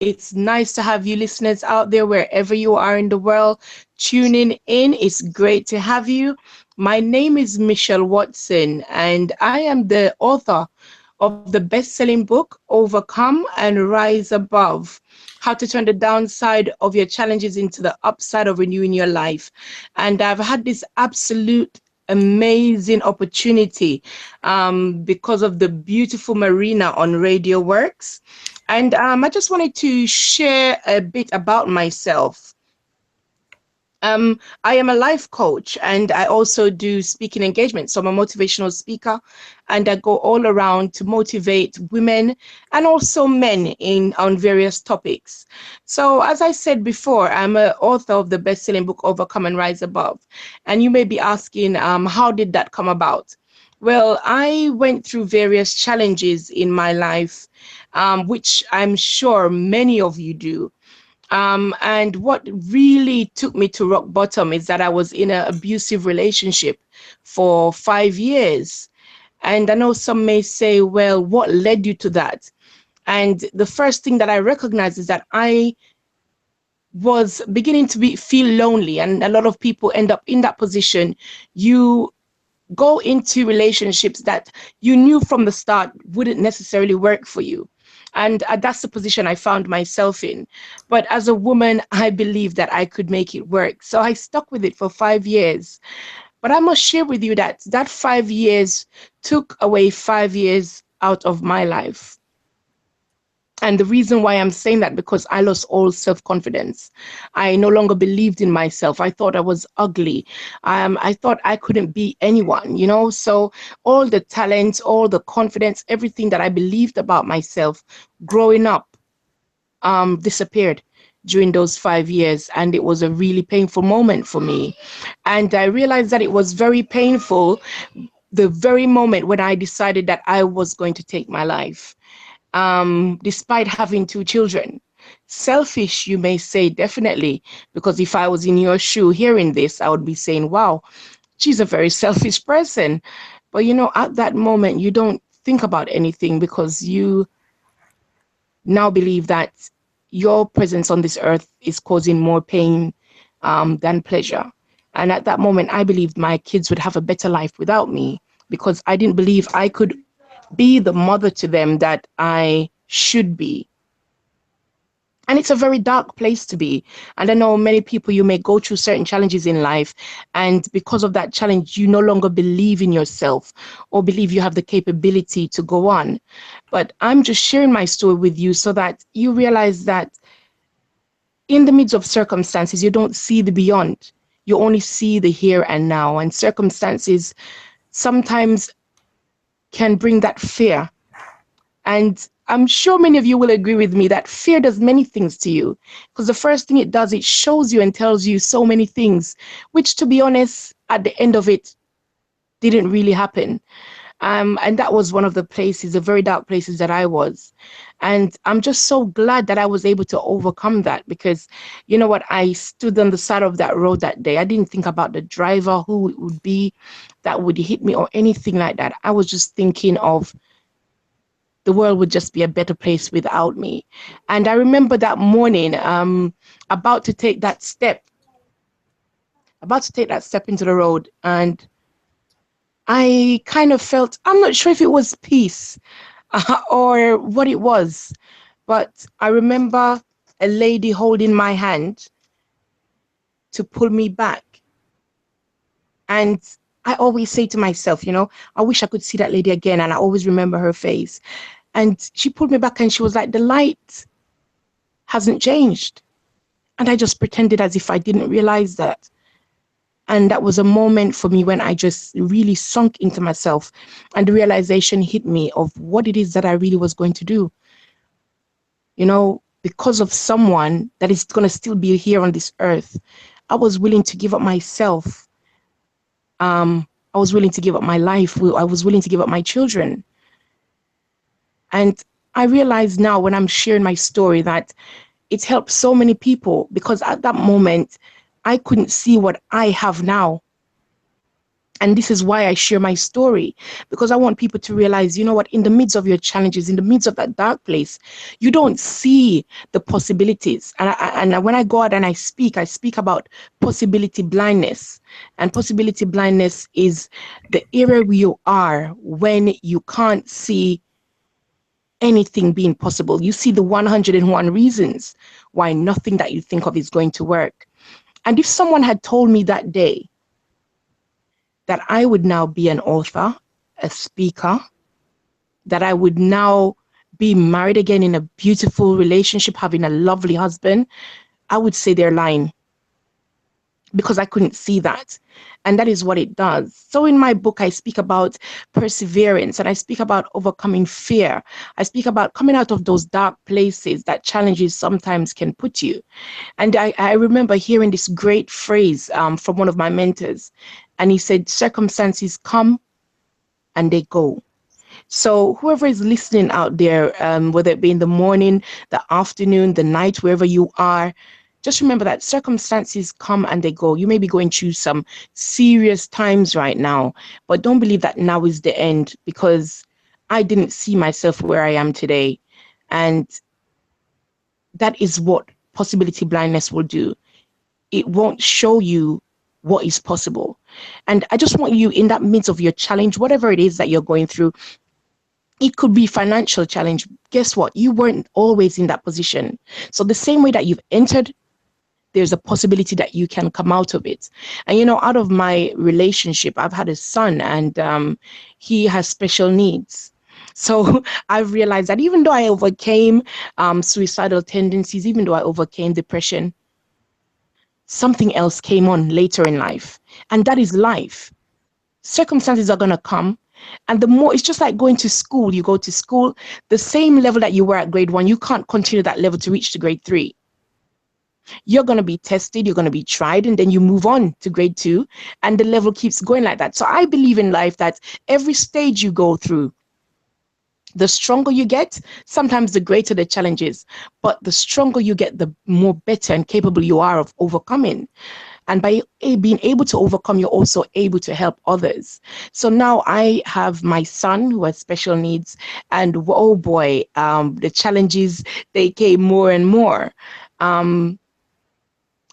It's nice to have you listeners out there wherever you are in the world tuning in. It's great to have you. My name is Michelle Watson, and I am the author of the best-selling book, Overcome and Rise Above: How to Turn the Downside of Your Challenges into the Upside of Renewing Your Life. And I've had this absolute amazing opportunity because of the beautiful Marina on Radio Works. And I just wanted to share a bit about myself. I am a life coach and I also do speaking engagements. So I'm a motivational speaker and I go all around to motivate women and also men on various topics. So as I said before, I'm an author of the best-selling book, Overcome and Rise Above. And you may be asking, how did that come about? Well, I went through various challenges in my life, which I'm sure many of you do. And what really took me to rock bottom is that I was in an abusive relationship for 5 years. And I know some may say, well, what led you to that? And the first thing that I recognize is that I was beginning to feel lonely. And a lot of people end up in that position. You go into relationships that you knew from the start wouldn't necessarily work for you. And that's the position I found myself in. But as a woman, I believed that I could make it work. So I stuck with it for 5 years. But I must share with you that that 5 years took away 5 years out of my life. And the reason why I'm saying that, because I lost all self-confidence. I no longer believed in myself. I thought I was ugly. I thought I couldn't be anyone, you know? So all the talent, all the confidence, everything that I believed about myself growing up disappeared during those 5 years. And it was a really painful moment for me. And I realized that it was very painful the very moment when I decided that I was going to take my life. Despite having 2 children. Selfish, you may say, definitely, because if I was in your shoe hearing this, I would be saying, wow, she's a very selfish person. But you know, at that moment, you don't think about anything because you now believe that your presence on this earth is causing more pain than pleasure. And at that moment, I believed my kids would have a better life without me because I didn't believe I could be the mother to them that I should be. And it's a very dark place to be. And I know many people, you may go through certain challenges in life. And because of that challenge, you no longer believe in yourself or believe you have the capability to go on. But I'm just sharing my story with you so that you realize that in the midst of circumstances, you don't see the beyond. You only see the here and now. And circumstances sometimes can bring that fear. And I'm sure many of you will agree with me that fear does many things to you, because the first thing it does, it shows you and tells you so many things, which, to be honest, at the end of it, didn't really happen. And that was one of the places, the very dark places that I was. And I'm just so glad that I was able to overcome that because, you know what, I stood on the side of that road that day. I didn't think about the driver, who it would be that would hit me or anything like that. I was just thinking of the world would just be a better place without me. And I remember that morning, about to take that step, into the road. And I kind of felt, I'm not sure if it was peace or what it was, but I remember a lady holding my hand to pull me back. And I always say to myself, you know, I wish I could see that lady again. And I always remember her face. And she pulled me back and she was like, the light hasn't changed. And I just pretended as if I didn't realize that. And that was a moment for me when I just really sunk into myself and the realization hit me of what it is that I really was going to do. You know, because of someone that is going to still be here on this earth, I was willing to give up myself. I was willing to give up my life. I was willing to give up my children. And I realize now when I'm sharing my story that it's helped so many people because at that moment, I couldn't see what I have now. And this is why I share my story, because I want people to realize, you know what, in the midst of your challenges, in the midst of that dark place, you don't see the possibilities. And when I go out and I speak about possibility blindness. And possibility blindness is the area where you are when you can't see anything being possible. You see the 101 reasons why nothing that you think of is going to work. And if someone had told me that day that I would now be an author, a speaker, that I would now be married again in a beautiful relationship, having a lovely husband, I would say they're lying, because I couldn't see that. And that is what it does. So in my book, I speak about perseverance, and I speak about overcoming fear. I speak about coming out of those dark places that challenges sometimes can put you. And I remember hearing this great phrase from one of my mentors. And he said, circumstances come and they go. So whoever is listening out there, whether it be in the morning, the afternoon, the night, wherever you are, just remember that circumstances come and they go. You may be going through some serious times right now, but don't believe that now is the end, because I didn't see myself where I am today. And that is what possibility blindness will do. It won't show you what is possible. And I just want you, in that midst of your challenge, whatever it is that you're going through, it could be financial challenge. Guess what? You weren't always in that position. So the same way that you've entered, there's a possibility that you can come out of it. And, you know, out of my relationship, I've had a son, and he has special needs. So I've realized that even though I overcame suicidal tendencies, even though I overcame depression, something else came on later in life. And that is life. Circumstances are going to come. And the more, it's just like going to school. You go to school, the same level that you were at grade 1, you can't continue that level to reach to grade 3. You're going to be tested, you're going to be tried, and then you move on to grade 2, and the level keeps going like that. So I believe in life that every stage you go through, the stronger you get, sometimes the greater the challenges, but the stronger you get, the more better and capable you are of overcoming. And by being able to overcome, you're also able to help others. So now I have my son who has special needs, and oh boy, the challenges, they came more and more.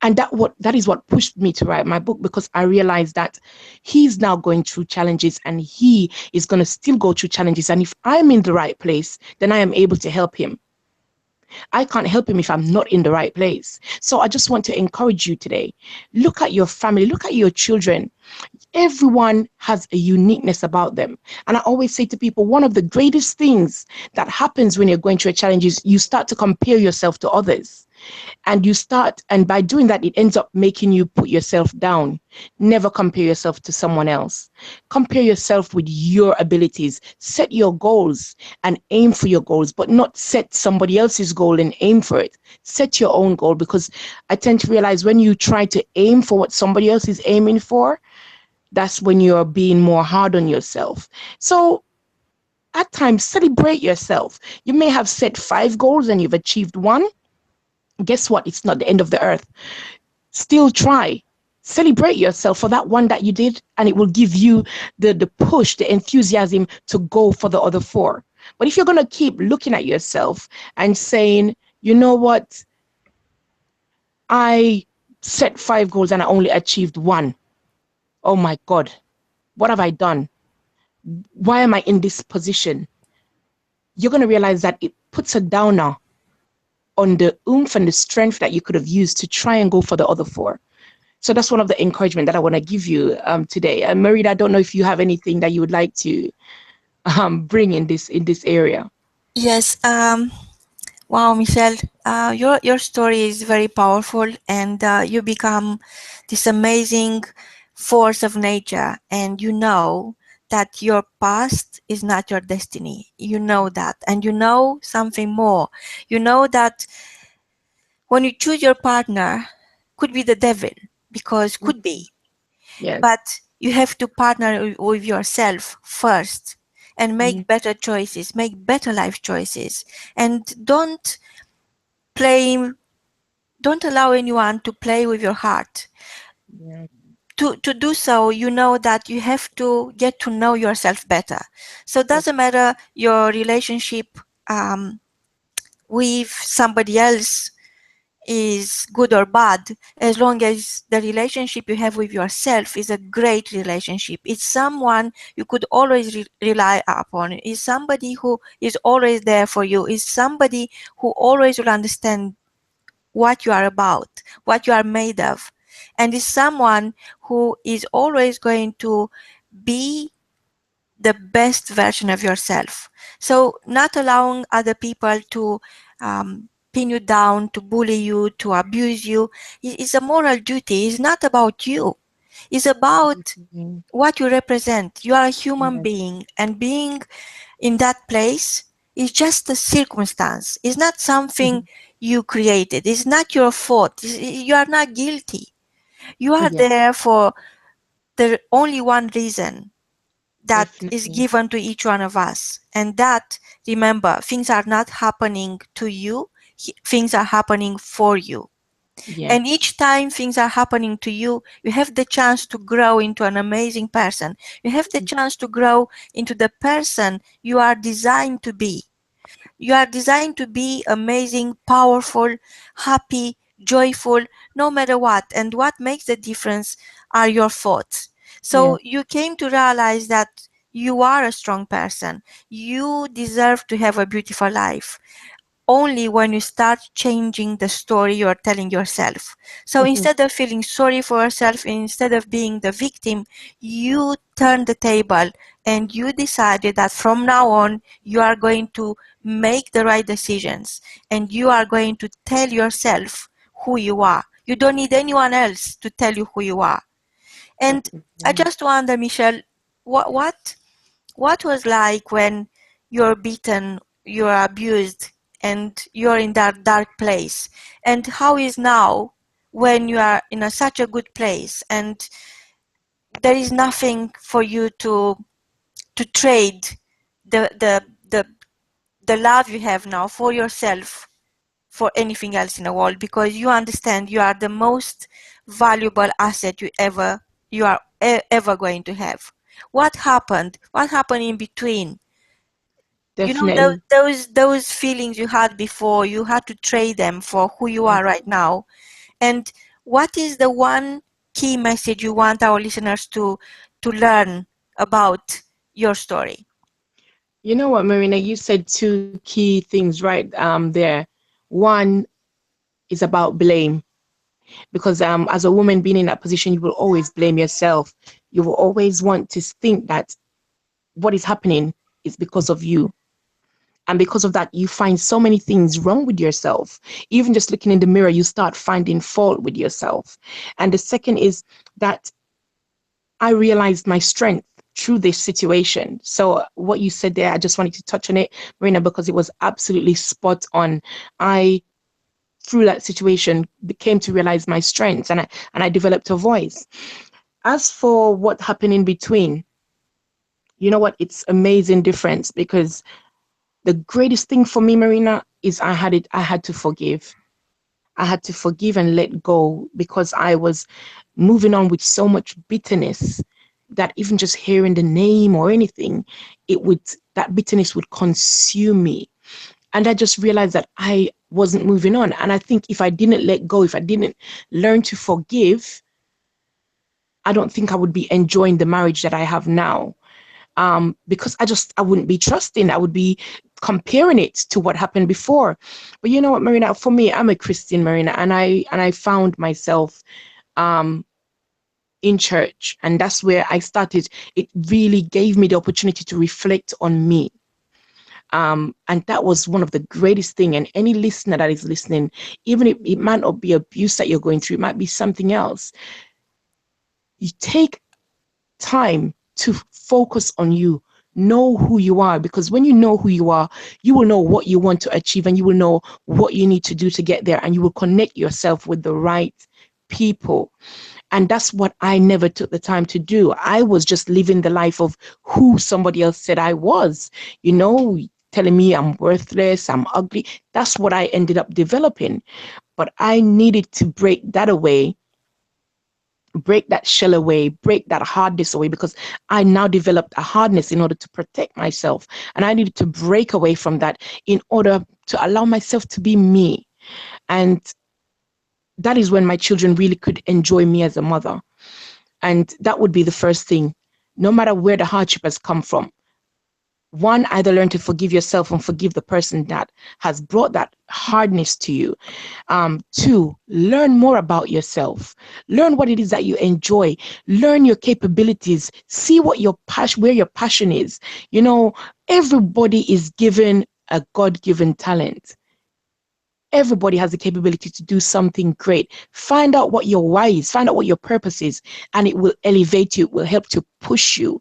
And that is what pushed me to write my book, because I realized that he's now going through challenges, and he is going to still go through challenges. And if I'm in the right place, then I am able to help him. I can't help him if I'm not in the right place. So I just want to encourage you today. Look at your family, look at your children. Everyone has a uniqueness about them. And I always say to people, one of the greatest things that happens when you're going through a challenge is you start to compare yourself to others. And by doing that, it ends up making you put yourself down. Never compare yourself to someone else. Compare yourself with your abilities. Set your goals and aim for your goals, but not set somebody else's goal and aim for it. Set your own goal, because I tend to realize when you try to aim for what somebody else is aiming for, that's when you're being more hard on yourself. So at times, celebrate yourself. You may have set 5 goals and you've achieved 1. Guess what? It's not the end of the earth. Still try. Celebrate yourself for that one that you did, and it will give you the push, the enthusiasm to go for the other 4. But if you're going to keep looking at yourself and saying, you know what, I set 5 goals and I only achieved 1. Oh my God, what have I done? Why am I in this position? You're going to realize that it puts a downer on the oomph and the strength that you could have used to try and go for the other 4. So that's one of the encouragement that I want to give you today. And Marita, I don't know if you have anything that you would like to bring in this area. Yes. Wow, Michelle, your story is very powerful, and you become this amazing force of nature, and you know that your past is not your destiny. You know that, and you know something more. You know that when you choose your partner, could be the devil, because could be, Yes. but you have to partner with yourself first and make better choices, make better life choices, and play don't allow anyone to play with your heart. Yeah. to do so, you know that you have to get to know yourself better. So it doesn't matter your relationship um, with somebody else is good or bad, as long as the relationship you have with yourself is a great relationship. It's someone you could always rely upon. It's somebody who is always there for you. It's somebody who always will understand what you are about, what you are made of. And it's someone who is always going to be the best version of yourself. So not allowing other people to pin you down, to bully you, to abuse you is a moral duty. It's not about you. It's about Mhm. what you represent. You are a human Yes. being, and being in that place is just a circumstance. It's not something Mhm. you created. It's not your fault. You are not guilty. You are Yes, there for the only one reason that is definitely. given to each one of us. And that, remember, things are not happening to you, things are happening for you. And Yes. each time things are happening to you, you have the chance to grow into an amazing person. You have the chance to grow into the person you are designed to be. You are designed to be amazing, powerful, happy, joyful, no matter what. And what makes the difference are your thoughts. So Yes. you came to realize that you are a strong person. You deserve to have a beautiful life only when you start changing the story you're telling yourself. So Mhm. instead of feeling sorry for yourself, instead of being the victim, you turn the table and you decided that from now on you are going to make the right decisions and you are going to tell yourself who you are. You don't need anyone else to tell you who you are. And I Definitely. just wonder, Michelle, what what was like when you're beaten, you're abused, and you're in that dark place? And how is now when you are in such a good place and there is nothing for you to trade the the the the love you have now for yourself for anything else in the world, because you understand you are the most valuable asset you are ever going to have. What happened? What happened in between? You know, Definitely. those feelings you had before, you had to trade them for who you Yes. are right now. And what is the one key message you want our listeners to learn about your story? You know what, Marina? You said two key things right there. One is about blame, because as a woman being in that position, you will always blame yourself. You will always want to think that what is happening is because of you. And because of that, you find so many things wrong with yourself. Even just looking in the mirror, you start finding fault with yourself. And the second is that I realized my strength through this situation. So what you said there, I just wanted to touch on it, Marina, because it was absolutely spot on. I through that situation came to realize my strengths, and I developed a voice. As for what happened in between, you know what? It's amazing difference, because the greatest thing for me, Marina, is I had to forgive. I had to forgive and let go, because I was moving on with so much bitterness that even just hearing the name or anything, that bitterness would consume me. And I just realized that I wasn't moving on. And I think if I didn't let go, if I didn't learn to forgive, I don't think I would be enjoying the marriage that I have now. Because I wouldn't be trusting. I would be comparing it to what happened before. But you know what, Marina? For me, I'm a Christian, Marina, and I found myself um, in church, and that's where I started. It really gave me the opportunity to reflect on me. And that was one of the greatest thing. And any listener that is listening, even if it might not be abuse that you're going through, it might be something else. You take time to focus on you. Know who you are, because when you know who you are, you will know what you want to achieve, and you will know what you need to do to get there, and you will connect yourself with the right people. And that's what I never took the time to do. I was just living the life of who somebody else said I was, telling me I'm worthless, I'm ugly. That's what I ended up developing. But I needed to break that away break that shell away, break that hardness away, because I now developed a hardness in order to protect myself. And I needed to break away from that in order to allow myself to be me. And that is when my children really could enjoy me as a mother. And that would be the first thing, no matter where the hardship has come from. One, either learn to forgive yourself and forgive the person that has brought that hardness to you. Two, learn more about yourself. Learn what it is that you enjoy. Learn your capabilities. See what your passion, where your passion is. You know, everybody is given a God-given talent. Everybody has the capability to do something great. Find out what your why is, find out what your purpose is, and it will elevate you, it will help to push you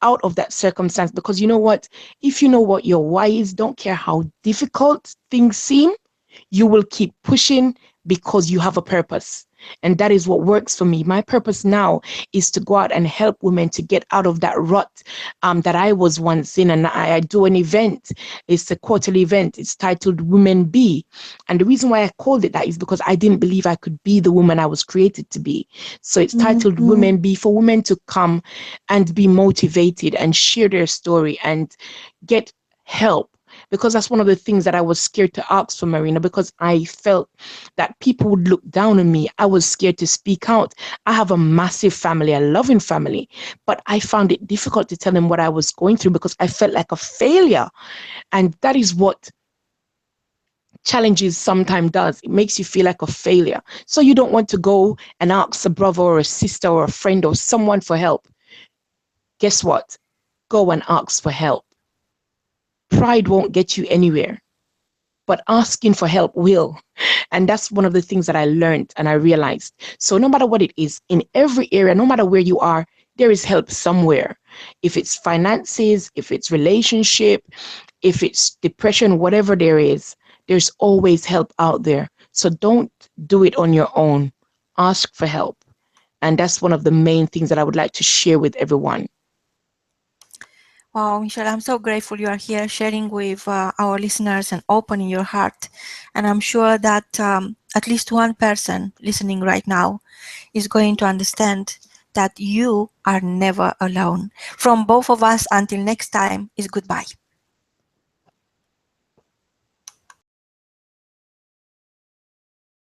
out of that circumstance. Because you know what? If you know what your why is, don't care how difficult things seem, you will keep pushing because you have a purpose. And that is what works for me. My purpose now is to go out and help women to get out of that rut that I was once in. And I do an event. It's a quarterly event. It's titled Women Be. And the reason why I called it that is because I didn't believe I could be the woman I was created to be. So it's titled Women Be, for women to come and be motivated and share their story and get help. Because that's one of the things that I was scared to ask for, Marina, because I felt that people would look down on me. I was scared to speak out. I have a massive family, a loving family, but I found it difficult to tell them what I was going through because I felt like a failure. And that is what challenges sometimes does. It makes you feel like a failure. So you don't want to go and ask a brother or a sister or a friend or someone for help. Guess what? Go and ask for help. Pride won't get you anywhere, but asking for help will. And that's one of the things that I learned and I realized. So no matter what it is, in every area, no matter where you are, there is help somewhere. If it's finances, if it's relationship, if it's depression, whatever there is, there's always help out there. So don't do it on your own. Ask for help. And that's one of the main things that I would like to share with everyone. Wow, Michelle, I'm so grateful you are here sharing with our listeners and opening your heart. And I'm sure that at least one person listening right now is going to understand that you are never alone. From both of us, until next time, is goodbye.